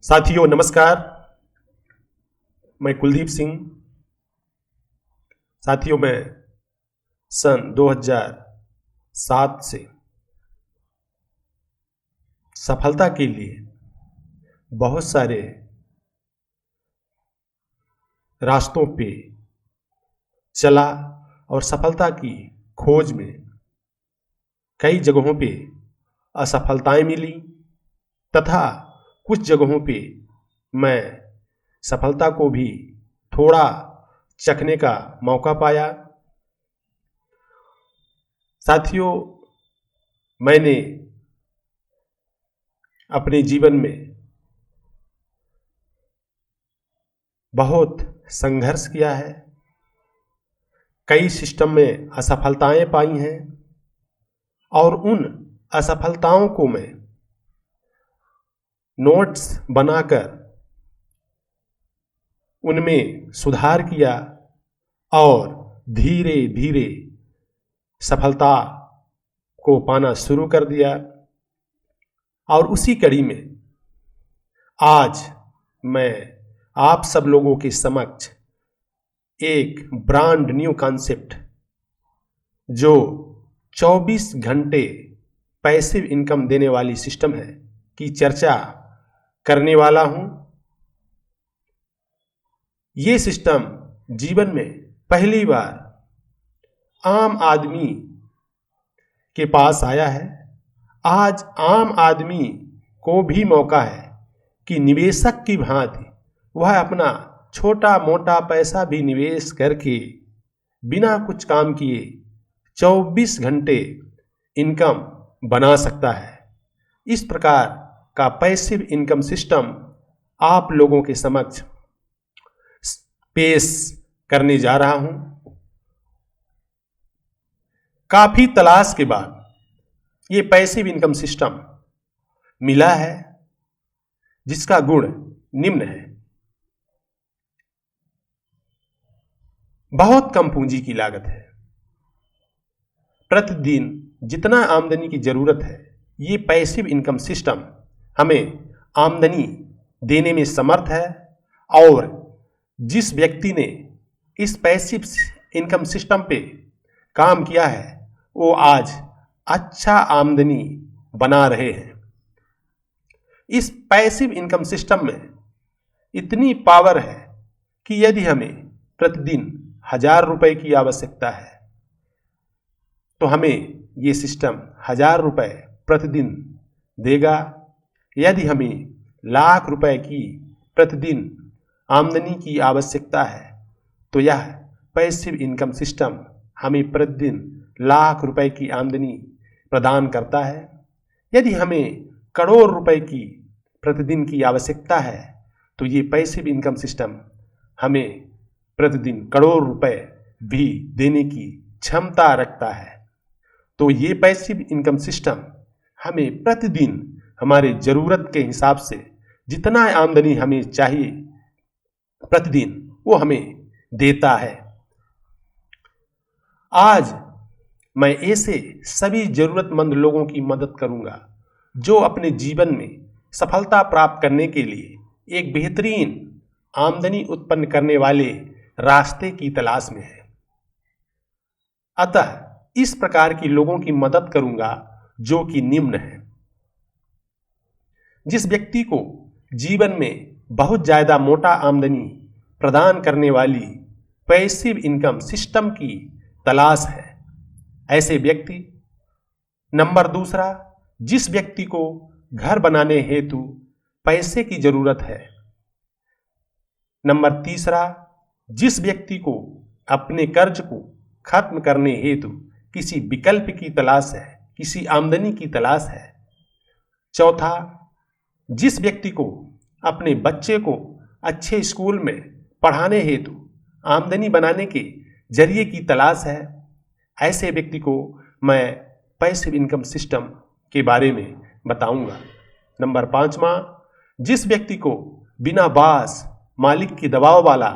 साथियों नमस्कार। मैं कुलदीप सिंह। साथियों मैं सन 2007 से सफलता के लिए बहुत सारे रास्तों पे चला और सफलता की खोज में कई जगहों पे असफलताएं मिली तथा कुछ जगहों पे मैं सफलता को भी थोड़ा चखने का मौका पाया। साथियों मैंने अपने जीवन में बहुत संघर्ष किया है, कई सिस्टम में असफलताएं पाई हैं और उन असफलताओं को मैं नोट्स बनाकर उनमें सुधार किया और धीरे धीरे सफलता को पाना शुरू कर दिया। और उसी कड़ी में आज मैं आप सब लोगों के समक्ष एक ब्रांड न्यू कॉन्सेप्ट जो 24 घंटे पैसिव इनकम देने वाली सिस्टम है की चर्चा करने वाला हूं। ये सिस्टम जीवन में पहली बार आम आदमी के पास आया है। आज आम आदमी को भी मौका है कि निवेशक की भांति वह अपना छोटा मोटा पैसा भी निवेश करके बिना कुछ काम किए 24 घंटे इनकम बना सकता है। इस प्रकार का पैसिव इनकम सिस्टम आप लोगों के समक्ष पेश करने जा रहा हूं। काफी तलाश के बाद ये पैसिव इनकम सिस्टम मिला है जिसका गुण निम्न है। बहुत कम पूंजी की लागत है, प्रतिदिन जितना आमदनी की जरूरत है ये पैसिव इनकम सिस्टम हमें आमदनी देने में समर्थ है। और जिस व्यक्ति ने इस पैसिव इनकम सिस्टम पे काम किया है वो आज अच्छा आमदनी बना रहे हैं। इस पैसिव इनकम सिस्टम में इतनी पावर है कि यदि हमें प्रतिदिन 1000 रुपए की आवश्यकता है तो हमें ये सिस्टम 1000 रुपए प्रतिदिन देगा। यदि हमें लाख रुपए की प्रतिदिन आमदनी की आवश्यकता है तो यह पैसिव इनकम सिस्टम हमें प्रतिदिन लाख रुपए की आमदनी प्रदान करता है। यदि हमें करोड़ रुपए की प्रतिदिन की आवश्यकता है तो ये पैसिव इनकम सिस्टम हमें प्रतिदिन करोड़ रुपए भी देने की क्षमता रखता है। तो ये पैसिव इनकम सिस्टम हमें प्रतिदिन हमारे जरूरत के हिसाब से जितना आमदनी हमें चाहिए प्रतिदिन वो हमें देता है। आज मैं ऐसे सभी जरूरतमंद लोगों की मदद करूंगा जो अपने जीवन में सफलता प्राप्त करने के लिए एक बेहतरीन आमदनी उत्पन्न करने वाले रास्ते की तलाश में है। अतः इस प्रकार की लोगों की मदद करूंगा जो कि निम्न है। जिस व्यक्ति को जीवन में बहुत ज्यादा मोटा आमदनी प्रदान करने वाली पैसिव इनकम सिस्टम की तलाश है, ऐसे व्यक्ति। नंबर दूसरा, जिस व्यक्ति को घर बनाने हेतु पैसे की जरूरत है। नंबर तीसरा, जिस व्यक्ति को अपने कर्ज को खत्म करने हेतु किसी विकल्प की तलाश है, किसी आमदनी की तलाश है। चौथा, जिस व्यक्ति को अपने बच्चे को अच्छे स्कूल में पढ़ाने हेतु आमदनी बनाने के जरिए की तलाश है, ऐसे व्यक्ति को मैं पैसिव इनकम सिस्टम के बारे में बताऊंगा। नंबर पांचवा, जिस व्यक्ति को बिना बास मालिक की दबाव वाला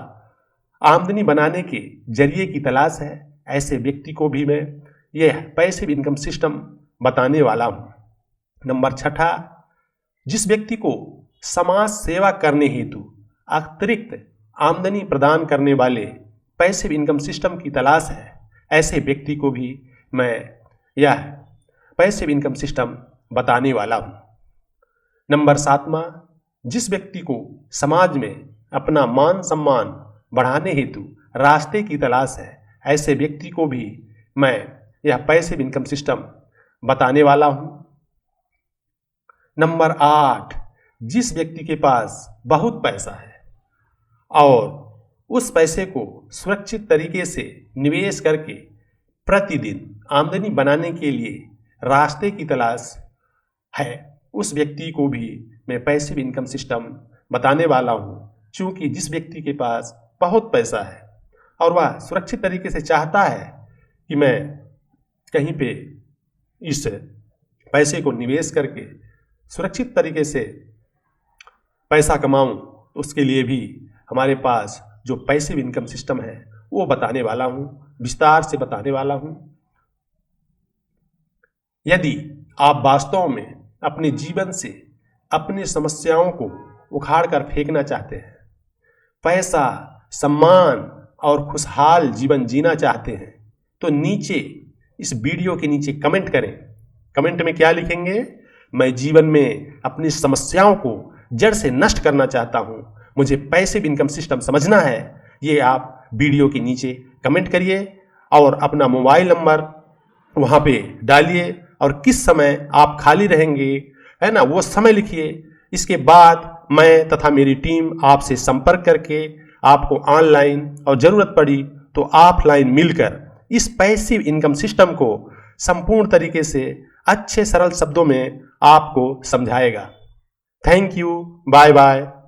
आमदनी बनाने के जरिए की तलाश है, ऐसे व्यक्ति को भी मैं यह पैसिव इनकम सिस्टम बताने वाला हूं। नंबर छठा, जिस व्यक्ति को समाज सेवा करने हेतु अतिरिक्त आमदनी प्रदान करने वाले पैसिव इनकम सिस्टम की तलाश है, ऐसे व्यक्ति को भी मैं यह पैसिव इनकम सिस्टम बताने वाला हूँ। नंबर 7वां, जिस व्यक्ति को समाज में अपना मान सम्मान बढ़ाने हेतु रास्ते की तलाश है, ऐसे व्यक्ति को भी मैं यह पैसिव इनकम सिस्टम बताने वाला हूँ। नंबर 8, जिस व्यक्ति के पास बहुत पैसा है और उस पैसे को सुरक्षित तरीके से निवेश करके प्रतिदिन आमदनी बनाने के लिए रास्ते की तलाश है, उस व्यक्ति को भी मैं पैसिव इनकम सिस्टम बताने वाला हूँ। क्योंकि जिस व्यक्ति के पास बहुत पैसा है और वह सुरक्षित तरीके से चाहता है कि मैं कहीं पे इस पैसे को निवेश करके सुरक्षित तरीके से पैसा कमाऊं, उसके लिए भी हमारे पास जो पैसिव इनकम सिस्टम है वो बताने वाला हूं, विस्तार से बताने वाला हूं। यदि आप वास्तव में अपने जीवन से अपनी समस्याओं को उखाड़ कर फेंकना चाहते हैं, पैसा, सम्मान और खुशहाल जीवन जीना चाहते हैं, तो नीचे इस वीडियो के नीचे कमेंट करें। कमेंट में क्या लिखेंगे? मैं जीवन में अपनी समस्याओं को जड़ से नष्ट करना चाहता हूं, मुझे पैसिव इनकम सिस्टम समझना है। ये आप वीडियो के नीचे कमेंट करिए और अपना मोबाइल नंबर वहाँ पे डालिए और किस समय आप खाली रहेंगे, है ना, वो समय लिखिए। इसके बाद मैं तथा मेरी टीम आपसे संपर्क करके आपको ऑनलाइन और ज़रूरत पड़ी तो ऑफलाइन मिलकर इस पैसिव इनकम सिस्टम को संपूर्ण तरीके से अच्छे सरल शब्दों में आपको समझाएगा। Thank you, bye bye.